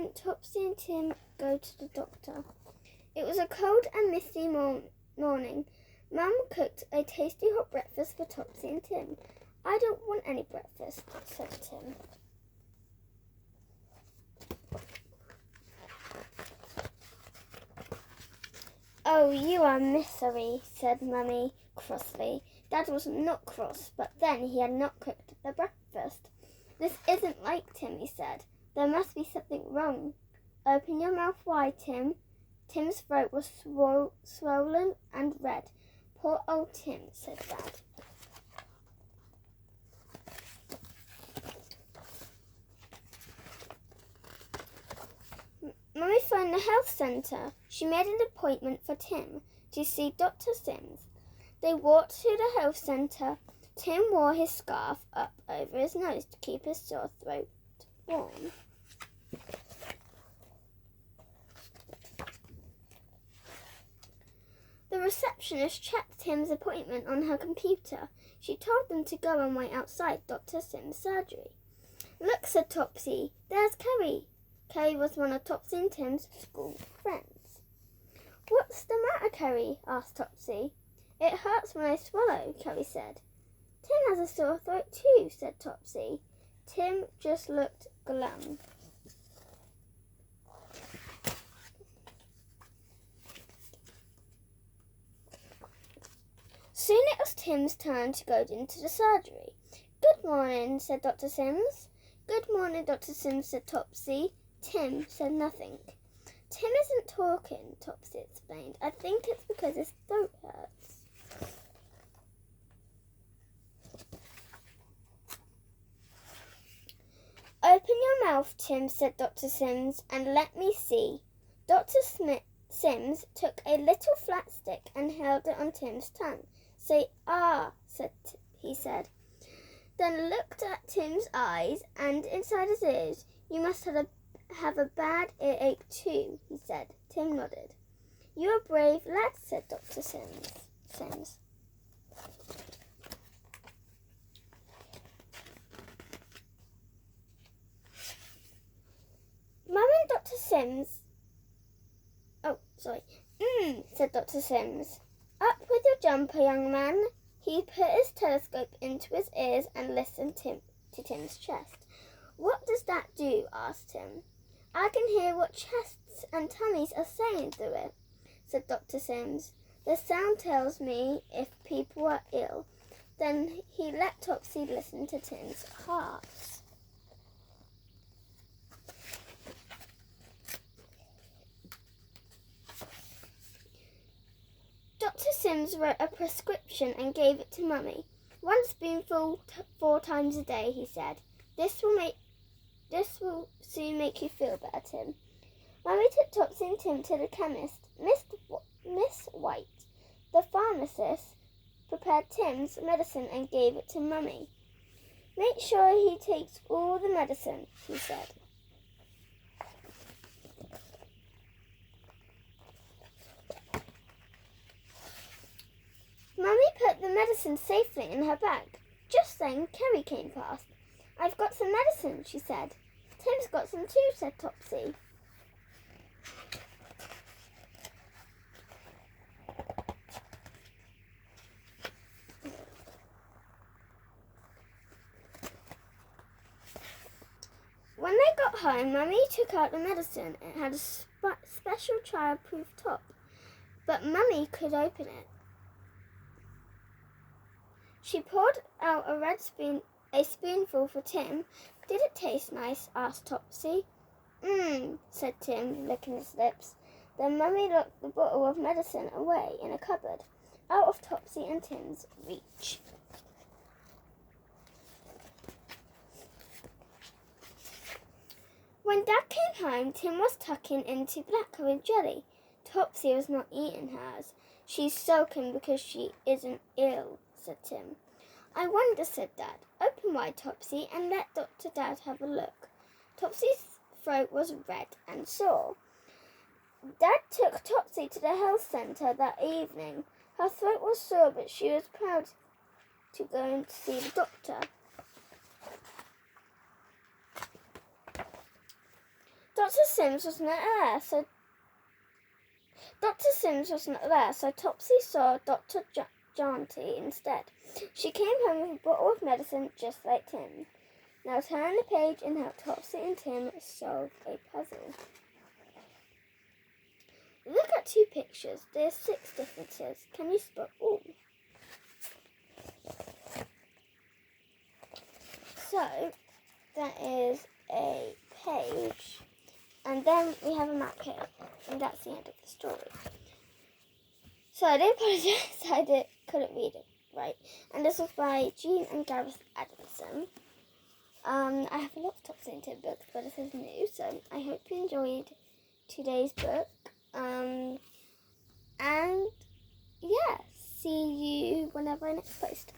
morning, Topsy and Tim go to the doctor. It was a cold and misty morning. Mum cooked a tasty hot breakfast for Topsy and Tim. I don't want any breakfast, said Tim. Oh, you are misery, said Mummy crossly. Dad was not cross, but then he had not cooked the breakfast. This isn't like Tim, he said. There must be something wrong. Open your mouth wide, Tim. Tim's throat was swollen and red. Poor old Tim, said Dad. Mummy phoned the health centre. She made an appointment for Tim to see Dr. Sims. They walked to the health centre. Tim wore his scarf up over his nose to keep his sore throat warm. The receptionist checked Tim's appointment on her computer. She told them to go and wait outside Dr. Sims' surgery. Look, said Topsy, there's Kerry. Kerry was one of Topsy and Tim's school friends. What's the matter, Kerry? Asked Topsy. It hurts when I swallow, Kerry said. Tim has a sore throat too, said Topsy. Tim just looked glum. Soon it was Tim's turn to go into the surgery. Good morning, said Dr. Sims. Good morning, Dr. Sims, said Topsy. Tim said nothing. Tim isn't talking, Topsy explained. I think it's because his throat hurts. Open your mouth, Tim, said Dr. Sims, and let me see. Dr. Sims took a little flat stick and held it on Tim's tongue. Say, ah, he said. Then looked at Tim's eyes and inside his ears. You must have a bad earache too, he said. Tim nodded. You're a brave lad, said Dr. Sims. Mum and Dr. Sims... said Dr. Sims. Up with your jumper, young man. He put his telescope into his ears and listened to Tim's chest. What does that do? Asked Tim. I can hear what chests and tummies are saying through it, said Dr. Sims. The sound tells me if people are ill. Then he let Topsy listen to Tim's heart. Dr. Sims wrote a prescription and gave it to Mummy. 1 spoonful 4 times a day, he said. This will soon make you feel better, Tim. Mummy took Topsy and Tim to the chemist. Miss White, the pharmacist, prepared Tim's medicine and gave it to Mummy. Make sure he takes all the medicine, he said. Mummy put the medicine safely in her bag. Just then, Kerry came past. I've got some medicine, she said. Tim's got some too, said Topsy. When they got home, Mummy took out the medicine. It had a special child-proof top, but Mummy could open it. She poured out a spoonful for Tim. Did it taste nice? Asked Topsy. Said Tim, licking his lips. Then Mummy locked the bottle of medicine away in a cupboard, out of Topsy and Tim's reach. When Dad came home, Tim was tucking into blackcurrant jelly. Topsy was not eating hers. She's sulking because she isn't ill, said Tim. I wonder, said Dad. Open wide, Topsy, and let Dr. Dad have a look. Topsy's throat was red and sore. Dad took Topsy to the health centre that evening. Her throat was sore, but she was proud to go and see the doctor. Dr. Sims wasn't there, so Topsy saw Dr. Jaunty instead. She came home with a bottle of medicine just like Tim. Now turn the page and help Topsy and Tim solve a puzzle. Look at two pictures. There's 6 differences. Can you spot all? So, that is a page. And then we have a map here. And that's the end of the story. So, I do apologise I couldn't read it right. And this was by Jean and Gareth Adamson. I have a lot of Topsy and Tim books, but this is new. So, I hope you enjoyed today's book. And yeah, see you whenever I next post.